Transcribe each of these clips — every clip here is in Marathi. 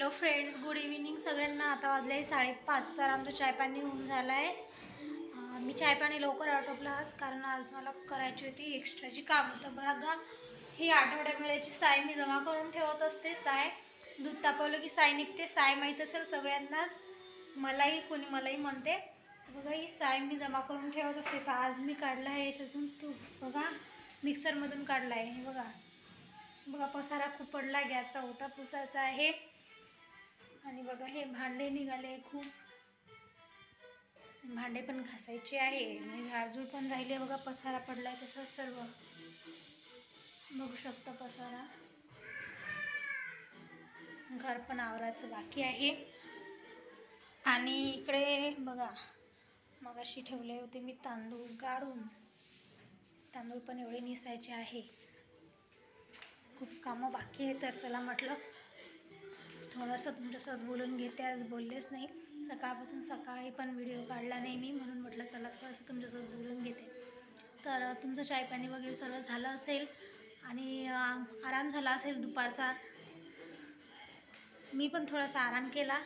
हॅलो फ्रेंड्स, गुड इव्हिनिंग सगळ्यांना. आता वाजले 5:30. तर आमचं चायपाणी होऊन झालं आहे. मी चायपाणी लवकर आटोपलं आज, कारण आज मला करायची होती एक्स्ट्राची कामं. तर बघा, ही आठवड्याभराची साय मी जमा करून ठेवत असते. साय दूध तापवलं की साय निघते. साय माहीत असेल सगळ्यांनाच, कोणी मलाही म्हणते. तर बघा, ही साय मी जमा करून ठेवत असते. तर आज मी काढला आहे याच्यातून तूप. बघा, मिक्सरमधून काढला आहे. हे बघा पसारा खूप पडला, गॅसचा ओटा पुसायचा आहे. आणि बघा, हे भांडे निघाले खूप. भांडे पण घासायचे आहे आणि झाडझूड पण राहिले. बघा, पसारा पडलाय तसंच सर्व बघू शकता. पसारा, घर पण आवरायचं बाकी आहे. आणि इकडे बघा, मगाशी ठेवले होते मी तांदूळ गाळून. तांदूळ पण एवढे निसायचे आहे. खूप कामं बाकी आहे. तर चला म्हटलं थोडंसं तुमच्यासोबत बोलून घेते. आज बोललेच नाही सकाळपासून. सकाळी पण व्हिडिओ काढला नाही मी, म्हणून म्हटलं चला थोडंसं तुमच्यासोबत बोलून घेते. तर तुमचं चायपाणी वगैरे सर्व झालं असेल आणि आराम झाला असेल दुपारचा. मी पण थोडासा आराम केला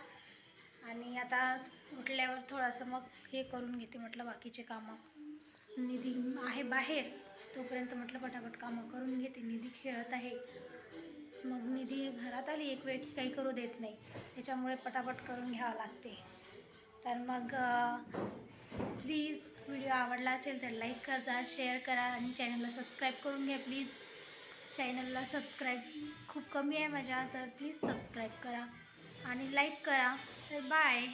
आणि आता उठल्यावर थोडंसं मग हे करून घेते म्हटलं बाकीचे कामं. निधी आहे बाहेर, तोपर्यंत म्हटलं पटापट कामं करून घेते. निधी खेळत आहे. मग निधी घरात आली एक वेळ की काही करू देत नाही, त्याच्यामुळे पटापट करून घ्यावं लागते. तर मग प्लीज व्हिडिओ आवडला असेल तर लाईक करा, शेअर करा आणि चॅनलला सबस्क्राईब करून घ्या प्लीज. चॅनलला सबस्क्राईब खूप कमी आहे माझ्या, तर प्लीज सबस्क्राईब करा आणि लाईक करा. तर बाय.